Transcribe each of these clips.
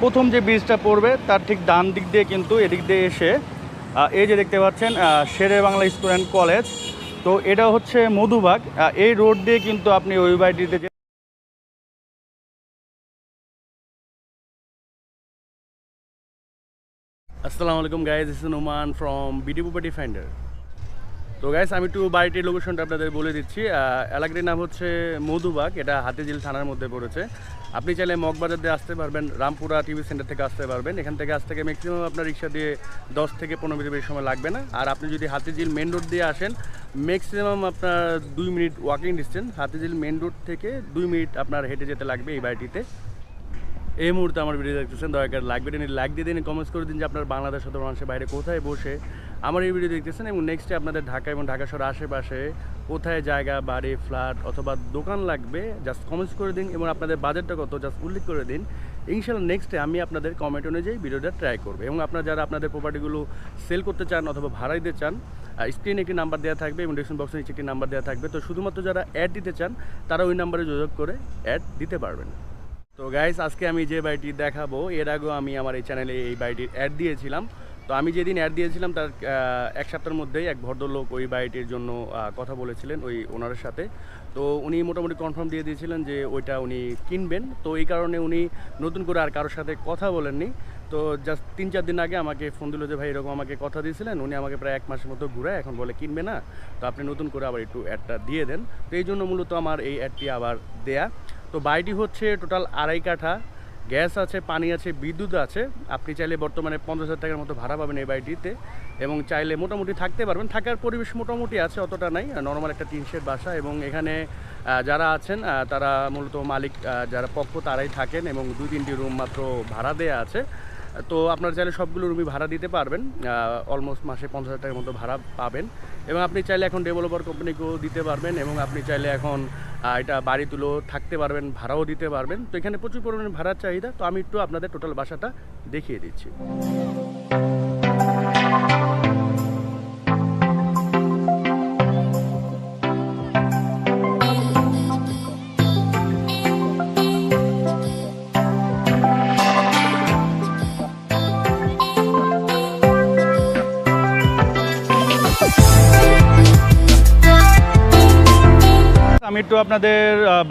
প্রথম যে ব্রিজটা পড়বে তার ঠিক ডান দিক দিয়ে কিন্তু এদিক দিয়ে এসে এই যে দেখতে পাচ্ছেন শেরে বাংলা স্কুল অ্যান্ড কলেজ। তো এটা হচ্ছে মধুবাগ। এই রোড দিয়ে কিন্তু আপনি ওই বাড়িটিতে আসসালামু আলাইকুম guys, this is Noman from BD property finder. তো গাইজ আমি একটু বাড়িটির লোকেশনটা আপনাদের বলে দিচ্ছি। এলাকাটির নাম হচ্ছে মধুবাগ, এটা হাতিঝিল থানার মধ্যে পড়েছে। আপনি চাইলে মগবাজার দিয়ে আসতে পারবেন, রামপুরা টিভি সেন্টার থেকে আসতে পারবেন। এখান থেকে আজ থেকে ম্যাক্সিমাম আপনার রিক্সা দিয়ে 10 থেকে 15 মিনিট বেশি সময় লাগবে না। আর আপনি যদি হাতিঝিল মেন রোড দিয়ে আসেন, ম্যাক্সিমাম আপনার 2 minute walking distance. Hatirjheel main road থেকে 2 মিনিট আপনার হেঁটে যেতে লাগবে এই বাড়িটিতে। এই মুহূর্তে আমার ভিডিও দেখতেছেন, দয়া করে লাইক বাটনে লাইক দিয়ে দিন, কমেন্টস করে দিন যে আপনার বাংলাদেশ অথবা মানুষের বাইরে কোথায় বসে আমার এই ভিডিও দেখতেছেন, এবং নেক্সটে আপনাদের ঢাকা এবং ঢাকা শহরের আশেপাশে কোথায় জায়গা, বাড়ি, ফ্ল্যাট অথবা দোকান লাগবে জাস্ট কমেন্টস করে দিন, এবং আপনাদের বাজেটটা কত জাস্ট উল্লেখ করে দিন। ইনশাআল্লাহ নেক্সটে আমি আপনাদের কমেন্ট অনুযায়ী ভিডিওটা ট্রাই করবো। এবং আপনারা যারা আপনাদের প্রপার্টিগুলো সেল করতে চান অথবা ভাড়া দিতে চান, স্ক্রিনে একটি নাম্বার দেওয়া থাকবে এবং ডিসক্রিপশন বক্সে নিচে একটি নাম্বার দেওয়া থাকবে। তো শুধুমাত্র যারা অ্যাড দিতে চান তারা ওই নাম্বারে যোগাযোগ করে অ্যাড দিতে পারবেন। তো গাইস, আজকে আমি যে বাড়িটি দেখাবো, এর আগেও আমি আমার এই চ্যানেলে এই বাড়িটির অ্যাড দিয়েছিলাম। তো আমি যেদিন অ্যাড দিয়েছিলাম তার এক সপ্তাহের মধ্যেই এক ভদ্রলোক ওই বাড়িটির জন্য কথা বলেছিলেন ওই ওনারের সাথে। তো উনি মোটামুটি কনফার্ম দিয়ে দিয়েছিলেন যে ওইটা উনি কিনবেন। তো এই কারণে উনি নতুন করে আর কারোর সাথে কথা বলেননি। তো জাস্ট 3-4 দিন আগে আমাকে ফোন দিল যে ভাই এরকম আমাকে কথা দিয়েছিলেন, উনি আমাকে প্রায় 1 মাসের মতো ঘুরে এখন বলে কিনবে না, তো আপনি নতুন করে আবার একটু অ্যাডটা দিয়ে দেন। তো এই জন্য মূলত আমার এই অ্যাডটি আবার দেয়া। তো বাড়িটি হচ্ছে টোটাল 2.5 কাঠা, গ্যাস আছে, পানি আছে, বিদ্যুৎ আছে। আপনি চাইলে বর্তমানে 50,000 টাকার মতো ভাড়া পাবেন এই বাড়িটিতে, এবং চাইলে মোটামুটি থাকতে পারবেন। থাকার পরিবেশ মোটামুটি আছে, অতটা নাই, নর্মাল একটা টিন শেড বাসা। এবং এখানে যারা আছেন তারা মূলত মালিক যারা পক্ষ তারাই থাকেন, এবং 2-3টি রুম মাত্র ভাড়া দেওয়া আছে। তো আপনারা চাইলে সবগুলো রুমই ভাড়া দিতে পারবেন, অলমোস্ট মাসে 50,000 টাকার মতো ভাড়া পাবেন। এবং আপনি চাইলে এখন ডেভেলপার কোম্পানিকেও দিতে পারবেন, এবং আপনি চাইলে এখন এটা বাড়ি তুলেও থাকতে পারবেন, ভাড়াও দিতে পারবেন। তো এখানে প্রচুর পরিমাণে ভাড়ার চাহিদা। তো আমি একটু আপনাদের টোটাল বাসাটা দেখিয়ে দিচ্ছি। আমি একটু আপনাদের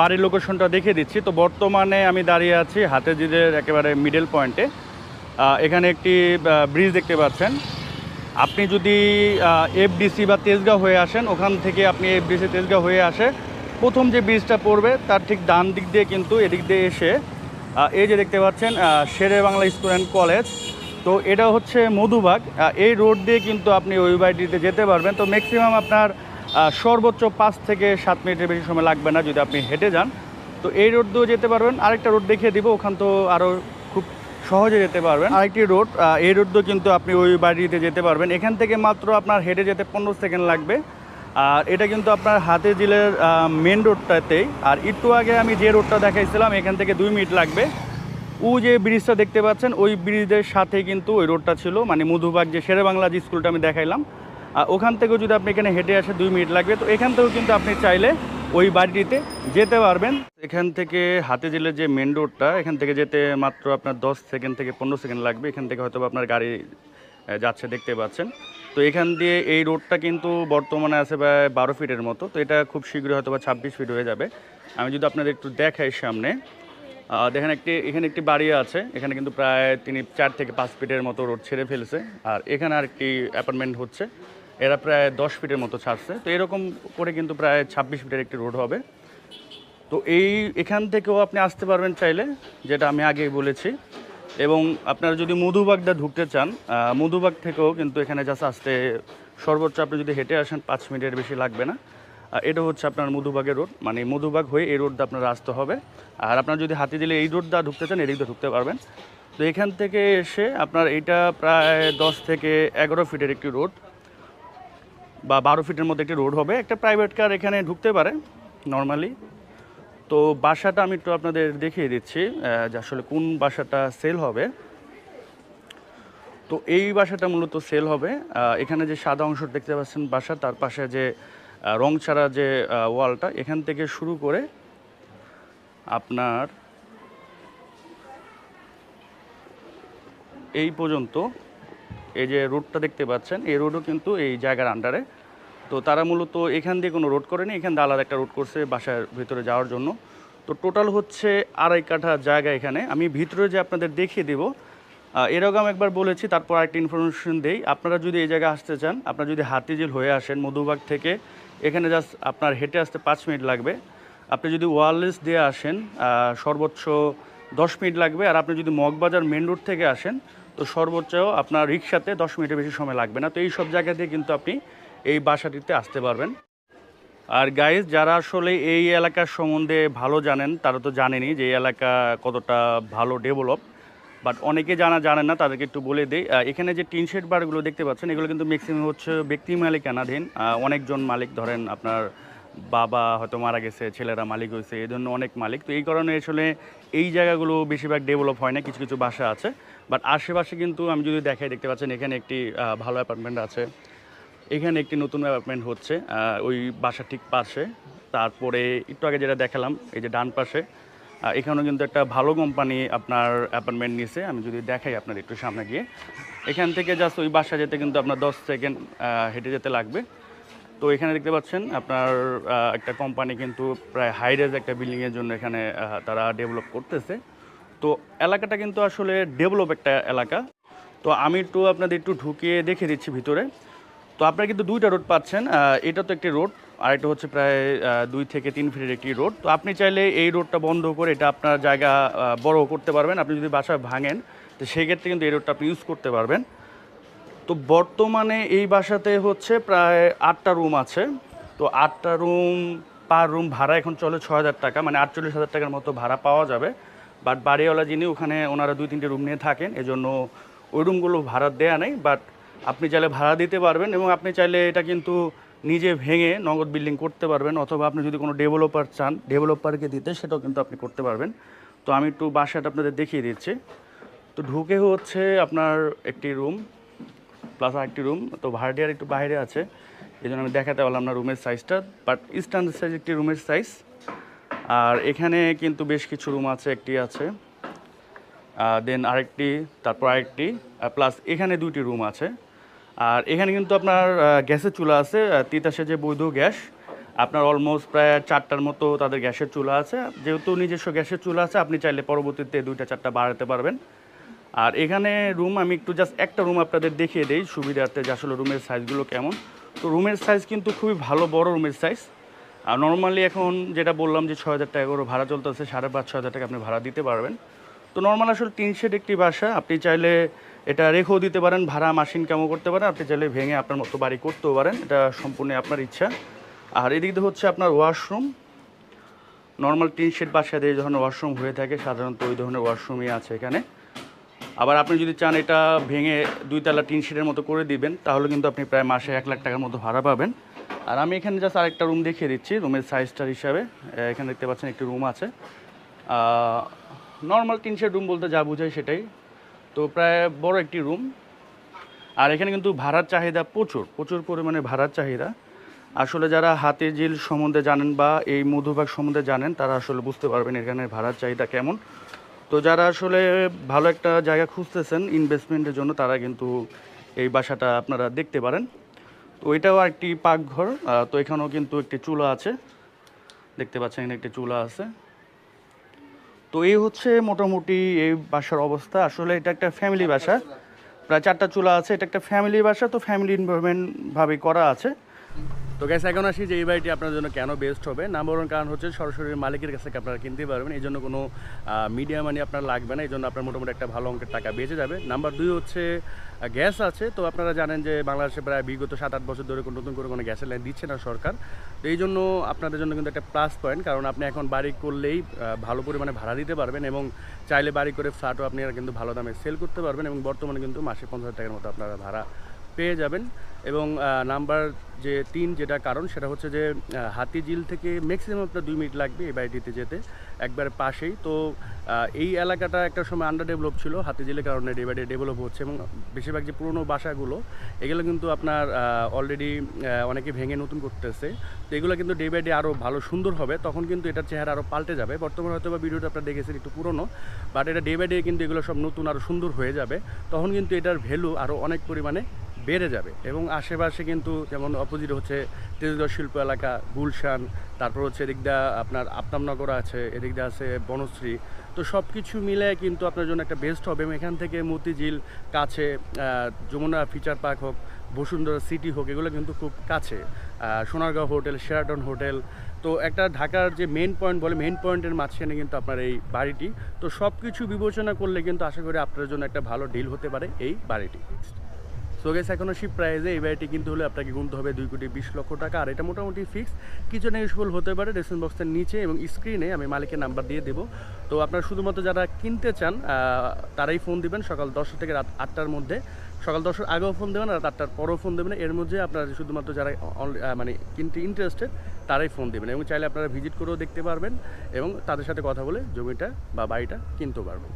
বাড়ির লোকেশনটা দেখিয়ে দিচ্ছি। তো বর্তমানে আমি দাঁড়িয়ে আছি হাতিঝিলের একেবারে মিডল পয়েন্টে। এখানে একটি ব্রিজ দেখতে পাচ্ছেন। আপনি যদি এফডিসি বা তেজগাঁও হয়ে আসেন, ওখান থেকে আপনি এফডিসি তেজগাঁও হয়ে আসে প্রথম যে ব্রিজটা পড়বে তার ঠিক ডান দিক দিয়ে কিন্তু এদিক দিয়ে এসে এই যে দেখতে পাচ্ছেন শেরে বাংলা স্কুল অ্যান্ড কলেজ। তো এটা হচ্ছে মধুবাগ। এই রোড দিয়ে কিন্তু আপনি ওই বাড়িটিতে যেতে পারবেন। তো ম্যাক্সিমাম আপনার সর্বোচ্চ 5 থেকে 7 মিনিটের বেশি সময় লাগবে না যদি আপনি হেঁটে যান। তো এই রোড দিয়েও যেতে পারবেন। আরেকটা রোড দেখিয়ে দিব, ওখান তো আরও খুব সহজে যেতে পারবেন। আরেকটি রোড, এই রোড দিয়েও কিন্তু আপনি ওই বাড়িতে যেতে পারবেন। এখান থেকে মাত্র আপনার হেঁটে যেতে 15 সেকেন্ড লাগবে। আর এটা কিন্তু আপনার হাতিঝিলের মেন রোডটাতেই। আর একটু আগে আমি যে রোডটা দেখাইছিলাম এখান থেকে 2 মিনিট লাগবে। যে ব্রিজটা দেখতে পাচ্ছেন ওই ব্রিজের সাথে কিন্তু ওই রোডটা ছিল, মানে মধুবাগ যে শেরে বাংলা যে স্কুলটা আমি দেখাইলাম, ওখান থেকেও যদি আপনি এখানে হেঁটে আসে 2 মিনিট লাগবে। তো এখান থেকেও কিন্তু আপনি চাইলে ওই বাড়িটিতে যেতে পারবেন। এখান থেকে হাতিঝিলের যে মেন রোডটা, এখান থেকে যেতে মাত্র আপনার 10 সেকেন্ড থেকে 15 সেকেন্ড লাগবে। এখান থেকে হয়তো আপনার গাড়ি যাচ্ছে দেখতে পাচ্ছেন। তো এখান দিয়ে এই রোডটা কিন্তু বর্তমানে আছে প্রায় 12 ফিটের মতো। তো এটা খুব শীঘ্রই হয়তো বা 26 ফিট হয়ে যাবে। আমি যদি আপনাদের একটু দেখাই সামনে, দেখেন এখানে একটি বাড়ি আছে। এখানে কিন্তু প্রায় তিনি 4 থেকে 5 ফিটের মতো রোড ছেড়ে ফেলছে। আর এখানে আরেকটি অ্যাপার্টমেন্ট হচ্ছে, এরা প্রায় 10 ফিটের মতো ছাড়ছে। তো এরকম করে কিন্তু প্রায় 26 ফিটের একটি রোড হবে। তো এখান থেকেও আপনি আসতে পারবেন চাইলে, যেটা আমি আগেই বলেছি। এবং আপনারা যদি মধুবাগটা ঢুকতে চান, মধুবাগ থেকেও কিন্তু এখানে জাস্ট আসতে সর্বোচ্চ আপনি যদি হেঁটে আসেন 5 মিনিটের বেশি লাগবে না। এটা হচ্ছে আপনার মধুবাগের রোড, মানে মধুবাগ হয়ে এই রোডটা আপনার আসতে হবে। আর আপনার যদি হাতিঝিলে এই রোডটা ঢুকতে চান, এদিকটা ঢুকতে পারবেন। তো এখান থেকে এসে আপনার এইটা প্রায় 10 থেকে 11 ফিটের একটি রোড বা 12 ফিটের মধ্যে একটি রোড হবে। একটা প্রাইভেট কার এখানে ঢুকতে পারে নর্মালি। তো বাসাটা আমি একটু আপনাদের দেখিয়ে দিচ্ছি যে আসলে কোন বাসাটা সেল হবে। তো এই বাসাটা মূলত সেল হবে। এখানে যে সাদা অংশ দেখতে পাচ্ছেন বাসা, তার পাশে যে রং ছাড়া যে ওয়ালটা, এখান থেকে শুরু করে আপনার এই পর্যন্ত এই যে রোডটা দেখতে পাচ্ছেন, এই রোডও কিন্তু এই জায়গার আন্ডারে। তো তারা মূলত এখান দিয়ে কোনো রোড করেনি, এখান দিয়ে আলাদা একটা রোড করছে বাসার ভিতরে যাওয়ার জন্য। তো টোটাল হচ্ছে 2.5 কাঠা জায়গা এখানে। আমি ভিতরে যে আপনাদের দেখিয়ে দেবো, এরকম একবার বলেছি, তারপর আরেকটা ইনফরমেশন দেই। আপনারা যদি এই জায়গায় আসতে চান, আপনারা যদি হাতিঝিল হয়ে আসেন মধুবাগ থেকে, এখানে জাস্ট আপনার হেঁটে আসতে 5 মিনিট লাগবে। আপনি যদি ওয়ারলেস দিয়ে আসেন সর্বোচ্চ 10 মিনিট লাগবে। আর আপনি যদি মগবাজার মেন রোড থেকে আসেন তো সর্বোচ্চ আপনার রিক্সাতে 10 মিনিটের বেশি সময় লাগবে না। তো এই সব জায়গা দিয়ে কিন্তু আপনি এই বাসাটিতে আসতে পারবেন। আর গাইজ, যারা আসলে এই এলাকার সম্বন্ধে ভালো জানেন তারা তো জানেনই যে এই এলাকা কতটা ভালো ডেভেলপ, বাট অনেকে জানেন না, তাদেরকে একটু বলে দিই। এখানে যে টিন শেড বারগুলো দেখতে পাচ্ছেন, এগুলো কিন্তু ম্যাক্সিমাম হচ্ছে ব্যক্তি মালিকানাধীন। অনেকজন মালিক, ধরেন আপনার বাবা হয়তো মারা গেছে, ছেলেরা মালিক হয়েছে, এই জন্য অনেক মালিক। তো এই কারণে আসলে এই জায়গাগুলো বেশিরভাগ ডেভেলপ হয় না, কিছু কিছু বাসা আছে। বাট আশেপাশে কিন্তু আমি যদি দেখাই, দেখতে পাচ্ছেন এখানে একটি ভালো অ্যাপার্টমেন্ট আছে, এখানে একটি নতুন অ্যাপার্টমেন্ট হচ্ছে ওই বাসা ঠিক পাশে। তারপরে একটু আগে যেটা দেখালাম এই যে ডান পাশে, এখানেও কিন্তু একটা ভালো কোম্পানি আপনার অ্যাপার্টমেন্ট নিয়েছে। আমি যদি দেখাই আপনার একটু সামনে গিয়ে, এখান থেকে জাস্ট ওই বাসা যেতে কিন্তু আপনার 10 সেকেন্ড হেঁটে যেতে লাগবে। তো এখানে দেখতে পাচ্ছেন আপনার একটা কোম্পানি কিন্তু প্রায় হাই রেজ একটা বিল্ডিংয়ের জন্য এখানে তারা ডেভেলপ করতেছে। তো এলাকাটা কিন্তু আসলে ডেভেলপ একটা এলাকা। তো আমি একটু আপনাদের একটু ঢুকিয়ে দেখে দিচ্ছি ভিতরে। তো আপনারা কিন্তু 2টা রোড পাচ্ছেন, এটা তো একটি রোড, আর এটা হচ্ছে প্রায় 2 থেকে 3 ফিটের একটি রোড। তো আপনি চাইলে এই রোডটা বন্ধ করে এটা আপনার জায়গা বড় করতে পারবেন। আপনি যদি বাসা ভাঙেন তো সেক্ষেত্রে কিন্তু এই রোডটা আপনি ইউজ করতে পারবেন। তো বর্তমানে এই বাসাতে হচ্ছে প্রায় 8টা রুম আছে। তো 8টা রুম, পার রুম ভাড়া এখন চলে 6,000 টাকা, মানে 48,000 টাকার মতো ভাড়া পাওয়া যাবে। বাট বাড়িওয়ালা যিনি, ওখানে ওনারা 2-3টে রুম নিয়ে থাকেন, এজন্য ওই রুমগুলো ভাড়া দেয়া নেই। বাট আপনি চাইলে ভাড়া দিতে পারবেন, এবং আপনি চাইলে এটা কিন্তু নিজে ভেঙে নগদ বিল্ডিং করতে পারবেন, অথবা আপনি যদি কোনো ডেভেলপার চান ডেভেলপারকে দিতে, সেটাও কিন্তু আপনি করতে পারবেন। তো আমি একটু বাসাটা আপনাদের দেখিয়ে দিচ্ছি। তো ঢুকে হচ্ছে আপনার একটি রুম প্লাস আরেকটি রুম। তো ভাড়াটিয়ার একটু বাইরে আছে, এই জন্য আমি দেখাতে পারলাম না রুমের সাইজটা, বাট স্ট্যান্ডার্ড সাইজ একটি রুমের সাইজ। আর এখানে কিন্তু বেশ কিছু রুম আছে, একটি আছে, দেন আরেকটি, তারপর আরেকটি, প্লাস এখানে 2টি রুম আছে। আর এখানে কিন্তু আপনার গ্যাসের চুলা আছে, তিতাসে যে বৈধ গ্যাস, আপনার অলমোস্ট প্রায় 4টার মতো তাদের গ্যাসের চুলা আছে। যেহেতু নিজস্ব গ্যাসের চুলা আছে, আপনি চাইলে পরবর্তীতে 2টা-4টা বাড়াতে পারবেন। আর এখানে রুম, আমি একটু জাস্ট একটা রুম আপনাদের দেখিয়ে দিই সুবিধার্থে যে আসলে রুমের সাইজগুলো কেমন। তো রুমের সাইজ কিন্তু খুবই ভালো, বড় রুমের সাইজ। আর নর্মালি এখন যেটা বললাম যে 6,000 টাকা করে ভাড়া চলতেছে, 5,500-6,000 টাকা আপনি ভাড়া দিতে পারবেন। তো নর্মাল আসলে টিন শেড একটি বাসা, আপনি চাইলে এটা রেখেও দিতে পারেন, ভাড়া মাস ইনকামও করতে পারেন, আপনি চাইলে ভেঙে আপনার মতো বাড়ি করতেও পারেন, এটা সম্পূর্ণ আপনার ইচ্ছা। আর এদিকে হচ্ছে আপনার ওয়াশরুম। নর্মাল টিন শেড বাসায় এই ধরনের ওয়াশরুম হয়ে থাকে, সাধারণত ওই ধরনের ওয়াশরুমই আছে এখানে। আবার আপনি যদি চান এটা ভেঙে 2 তলা টিন শেডের মতো করে দিবেন, তাহলে কিন্তু আপনি প্রায় মাসে 1 লাখ টাকার মতো ভাড়া পাবেন। আর আমি এখানে জাস্ট আরেকটা রুম দেখিয়ে দিচ্ছি রুমের সাইজটার হিসাবে। এখানে দেখতে পাচ্ছেন একটি রুম আছে, নর্মাল টিন শেড রুম বলতে যা বোঝায় সেটাই। তো প্রায় বড় একটি রুম। আর এখানে কিন্তু ভাড়ার চাহিদা প্রচুর পরিমাণে ভাড়ার চাহিদা। আসলে যারা হাতিঝিল সম্বন্ধে জানেন বা এই মধুবাগ সম্বন্ধে জানেন, তারা আসলে বুঝতে পারবেন এখানে ভাড়ার চাহিদা কেমন। তো যারা আসলে ভালো একটা জায়গা খুঁজতেছেন ইনভেস্টমেন্টের জন্য, তারা কিন্তু এই বাসাটা আপনারা দেখতে পারেন। তো এটাও একটি পাকঘর। তো এখানেও কিন্তু একটি চুলা আছে, দেখতে পাচ্ছেন এখানে একটি চুলা আছে। তো এই হচ্ছে মোটামুটি এই বাসার অবস্থা। আসলে এটা একটা ফ্যামিলি বাসা, প্রায় 4টা চুলা আছে, এটা একটা ফ্যামিলি বাসা। তো ফ্যামিলি এনভায়রনমেন্টভাবেই করা আছে। তো গ্যাস এখন আসি যে এই বাড়িটি আপনার জন্য কেন বেস্ট হবে। নাম্বার 1 কারণ হচ্ছে সরাসরি মালিকের কাছ থেকে আপনারা কিনতে পারবেন, এই জন্য কোনো মিডিয়া মানি আপনার লাগবে না, এই জন্য আপনার মোটামুটি একটা ভালো অঙ্কের টাকা বেঁচে যাবে। নাম্বার 2 হচ্ছে গ্যাস আছে। তো আপনারা জানেন যে বাংলাদেশে প্রায় বিগত 7-8 বছর ধরে নতুন করে কোনো গ্যাসের লাইন দিচ্ছে না সরকার। তো এই জন্য আপনাদের জন্য কিন্তু একটা প্লাস পয়েন্ট, কারণ আপনি এখন বাড়ি করলেই ভালো পরিমাণে ভাড়া দিতে পারবেন, এবং চাইলে বাড়ি করে ফ্ল্যাটও আপনি কিন্তু ভালো দামে সেল করতে পারবেন, এবং বর্তমানে কিন্তু মাসে 50,000 টাকার মতো আপনারা ভাড়া পেয়ে যাবেন। এবং নাম্বার যে 3 যেটা কারণ সেটা হচ্ছে যে হাতিঝিল থেকে ম্যাক্সিমাম আপনার 2 মিনিট লাগবে এই বাড়িটিতে যেতে, একবারে পাশেই। তো এই এলাকাটা একটা সময় আন্ডার ডেভেলপ ছিল, হাতিঝিলের কারণে ডে বাই ডে ডেভেলপ হচ্ছে এবং বেশিরভাগ যে পুরনো বাসাগুলো এগুলো কিন্তু আপনার অলরেডি অনেকে ভেঙে নতুন করতেছে। তো এগুলো কিন্তু ডে বাই ডে আরও ভালো সুন্দর হবে, তখন কিন্তু এটার চেহারা আরও পাল্টে যাবে। বর্তমানে হয়তো বা ভিডিওটা আপনারা দেখেছেন একটু পুরনো, বাট এটা ডে বাই ডে কিন্তু এগুলো সব নতুন আরও সুন্দর হয়ে যাবে, তখন কিন্তু এটার ভ্যালু আরও অনেক পরিমাণে বেড়ে যাবে। এবং আশেপাশে কিন্তু যেমন অপোজিট হচ্ছে তেজগাঁও শিল্প এলাকা, গুলশান, তারপর হচ্ছে এদিক দিয়ে আপনার আপনামনগর আছে, এদিক দিয়ে আছে বনশ্রী। তো সব কিছু মিলে কিন্তু আপনার জন্য একটা বেস্ট হবে। এবং এখান থেকে মতিঝিল কাছে, যমুনা ফিচার পার্ক হোক, বসুন্ধরা সিটি হোক, এগুলো কিন্তু খুব কাছে। সোনারগাঁও হোটেল, শেরাটন হোটেল, তো একটা ঢাকার যে মেন পয়েন্ট বলে মেন পয়েন্টের মাঝখানে কিন্তু আপনার এই বাড়িটি। তো সব কিছু বিবেচনা করলে কিন্তু আশা করি আপনার জন্য একটা ভালো ডিল হতে পারে এই বাড়িটি। সো গেস, এখনও শিপ প্রাইজে এই বাড়িটি কিনতে হলে আপনাকে গুনতে হবে 2,20,00,000 টাকা। আর এটা মোটামুটি ফিক্স, কিছু নেগোশিয়েবল হতে পারে। ডেসক্রিপশন বক্সের নিচে এবং স্ক্রিনে আমি মালিকের নাম্বার দিয়ে দেবো। তো আপনারা শুধুমাত্র যারা কিনতে চান তারাই ফোন দিবেন সকাল 10টা থেকে রাত 8টার মধ্যে। সকাল 10টার আগেও ফোন দেবেন, রাত 8টার পরেও ফোন দেবেন। এর মধ্যে আপনারা শুধুমাত্র যারা মানে কিনতে ইন্টারেস্টেড তারাই ফোন দেবেন, এবং চাইলে আপনারা ভিজিট করেও দেখতে পারবেন এবং তাদের সাথে কথা বলে জমিটা বা বাড়িটা কিনতেও পারবেন।